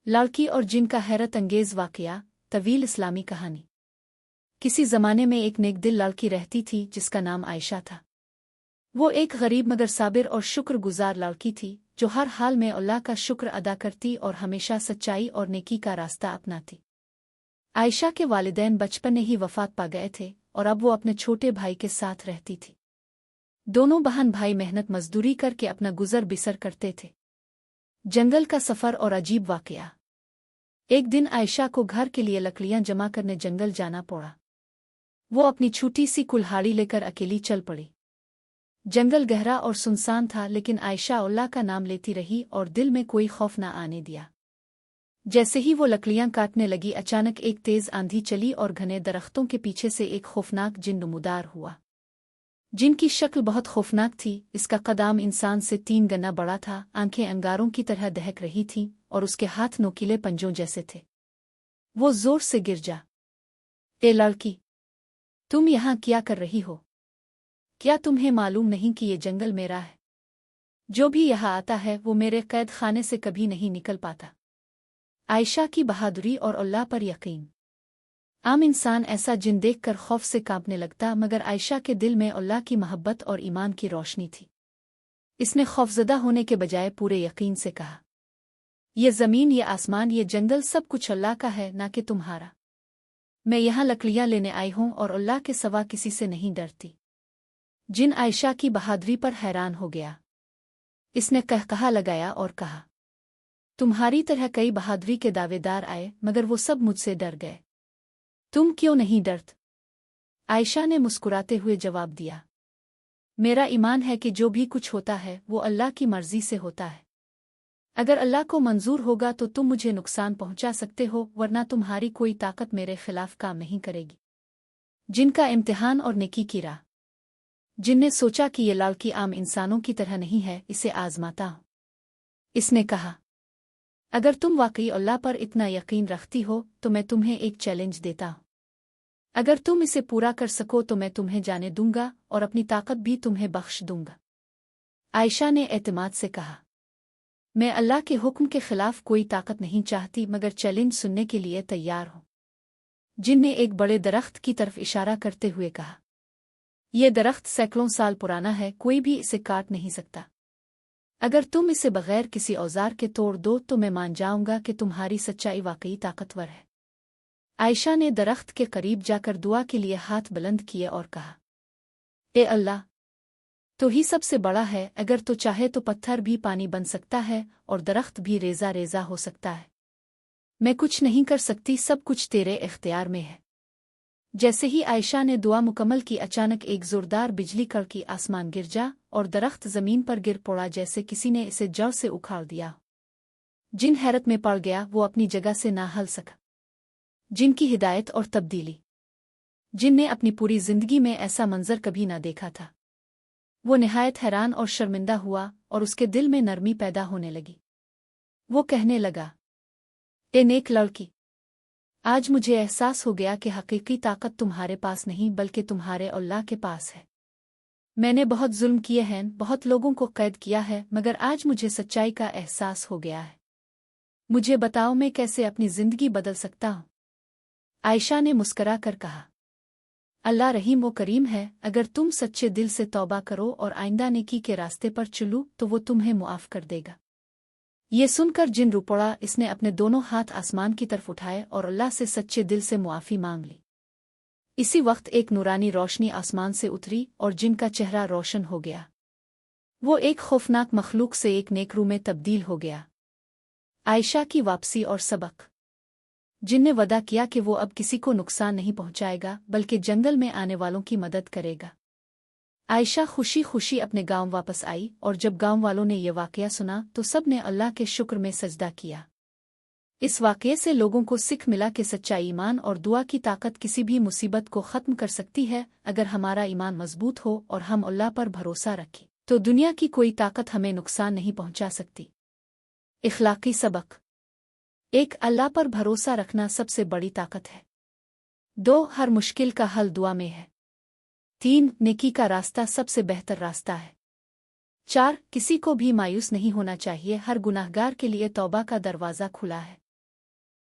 लड़की और जिन का हैरत अंगेज वाकया। तवील इस्लामी कहानी। किसी ज़माने में एक नेकदिल लड़की रहती थी जिसका नाम आयशा था। वो एक गरीब मगर साबिर और शुक्रगुजार लड़की थी जो हर हाल में अल्लाह का शुक्र अदा करती और हमेशा सच्चाई और नेकी का रास्ता अपनाती। आयशा के वालिदैन बचपन में ही वफात पा गए थे और अब वो अपने छोटे भाई के साथ रहती थी। दोनों बहन भाई मेहनत मजदूरी करके अपना गुजर बिसर करते थे। जंगल का सफ़र और अजीब वाकया। एक दिन आयशा को घर के लिए लकड़ियां जमा करने जंगल जाना पड़ा। वो अपनी छोटी सी कुल्हाड़ी लेकर अकेली चल पड़ी। जंगल गहरा और सुनसान था लेकिन आयशा अल्लाह का नाम लेती रही और दिल में कोई खौफ न आने दिया। जैसे ही वो लकड़ियां काटने लगी अचानक एक तेज आंधी चली और घने दरख्तों के पीछे से एक खौफनाक जिन नमूदार हुआ। जिनकी शक्ल बहुत खौफनाक थी। इसका कदाम इंसान से 3 गुना बड़ा था, आंखें अंगारों की तरह दहक रही थीं और उसके हाथ नोकीले पंजों जैसे थे। वो जोर से गिर जा। ए लड़की, तुम यहाँ क्या कर रही हो? क्या तुम्हें मालूम नहीं कि ये जंगल मेरा है? जो भी यहाँ आता है वो मेरे कैद खाने से कभी नहीं निकल पाता। आयशा की बहादुरी और अल्लाह पर यकीन। आम इंसान ऐसा जिन देखकर खौफ से कांपने लगता मगर आयशा के दिल में अल्लाह की मोहब्बत और ईमान की रोशनी थी। इसने खौफजदा होने के बजाय पूरे यकीन से कहा, ये ज़मीन, ये आसमान, ये जंगल सब कुछ अल्लाह का है, ना कि तुम्हारा। मैं यहाँ लकड़ियाँ लेने आई हूँ और अल्लाह के सिवा किसी से नहीं डरती। जिन आयशा की बहादुरी पर हैरान हो गया। इसने कहकहा लगाया और कहा, तुम्हारी तरह कई बहादुरी के दावेदार आए मगर वो सब मुझसे डर गए। तुम क्यों नहीं डरत? आयशा ने मुस्कुराते हुए जवाब दिया, मेरा ईमान है कि जो भी कुछ होता है वो अल्लाह की मर्जी से होता है। अगर अल्लाह को मंजूर होगा तो तुम मुझे नुकसान पहुंचा सकते हो, वरना तुम्हारी कोई ताकत मेरे खिलाफ काम नहीं करेगी। जिनका इम्तिहान और नेकी की राह। जिनने सोचा कि ये लड़की आम इंसानों की तरह नहीं है, इसे आजमाता हूं। इसने कहा, अगर तुम वाकई अल्लाह पर इतना यकीन रखती हो तो मैं तुम्हें एक चैलेंज देता हूं। अगर तुम इसे पूरा कर सको तो मैं तुम्हें जाने दूंगा और अपनी ताकत भी तुम्हें बख्श दूंगा। आयशा ने एतमाद से कहा, मैं अल्लाह के हुक्म के खिलाफ कोई ताकत नहीं चाहती मगर चैलेंज सुनने के लिए तैयार हूं। जिन ने एक बड़े दरख्त की तरफ इशारा करते हुए कहा, यह दरख्त सैकड़ों साल पुराना है, कोई भी इसे काट नहीं सकता। अगर तुम इसे बगैर किसी औजार के तोड़ दो तो मैं मान जाऊंगा कि तुम्हारी सच्चाई वाकई ताकतवर है। आयशा ने दरख्त के करीब जाकर दुआ के लिए हाथ बुलंद किए और कहा, ए अल्लाह, तो ही सबसे बड़ा है, अगर तो चाहे तो पत्थर भी पानी बन सकता है और दरख्त भी रेजा रेजा हो सकता है। मैं कुछ नहीं कर सकती, सब कुछ तेरे इख्तियार में है। जैसे ही आयशा ने दुआ मुकम्मल की अचानक एक जोरदार बिजली कड़की आसमान गिर जा और दरख्त जमीन पर गिर पड़ा जैसे किसी ने इसे जड़ से उखाड़ दिया। जिन हैरत में पड़ गया, वो अपनी जगह से ना हिल सका। जिनकी हिदायत और तब्दीली। जिन ने अपनी पूरी जिंदगी में ऐसा मंजर कभी ना देखा था। वो निहायत हैरान और शर्मिंदा हुआ और उसके दिल में नरमी पैदा होने लगी। वो कहने लगा, ए नेक लड़की, आज मुझे एहसास हो गया कि हकीकी ताकत तुम्हारे पास नहीं बल्कि तुम्हारे अल्लाह के पास है। मैंने बहुत जुल्म किए हैं, बहुत लोगों को कैद किया है, मगर आज मुझे सच्चाई का एहसास हो गया है। मुझे बताओ मैं कैसे अपनी जिंदगी बदल सकता हूँ? आयशा ने मुस्करा कर कहा, अल्लाह रहीम व करीम है, अगर तुम सच्चे दिल से तौबा करो और आइंदा नेकी के रास्ते पर चलो तो वो तुम्हें मुआफ कर देगा। ये सुनकर जिन रो पड़ा, इसने अपने दोनों हाथ आसमान की तरफ उठाए और अल्लाह से सच्चे दिल से मुआफ़ी मांग ली। इसी वक्त एक नूरानी रोशनी आसमान से उतरी और जिन का चेहरा रोशन हो गया। वो एक खौफनाक मखलूक से एक नेक रूह में तब्दील हो गया। आयशा की वापसी और सबक। जिन ने वदा किया कि वो अब किसी को नुकसान नहीं पहुंचाएगा बल्कि जंगल में आने वालों की मदद करेगा। आयशा खुशी खुशी अपने गांव वापस आई और जब गांव वालों ने यह वाकया सुना तो सब ने अल्लाह के शुक्र में सजदा किया। इस वाकये से लोगों को सीख मिला कि सच्चा ईमान और दुआ की ताकत किसी भी मुसीबत को ख़त्म कर सकती है। अगर हमारा ईमान मजबूत हो और हम अल्लाह पर भरोसा रखें तो दुनिया की कोई ताकत हमें नुकसान नहीं पहुंचा सकती। इखलाकी सबक। 1. अल्लाह पर भरोसा रखना सबसे बड़ी ताकत है। 2. हर मुश्किल का हल दुआ में है। 3. नेकी का रास्ता सबसे बेहतर रास्ता है। 4. किसी को भी मायूस नहीं होना चाहिए, हर गुनाहगार के लिए तौबा का दरवाज़ा खुला है।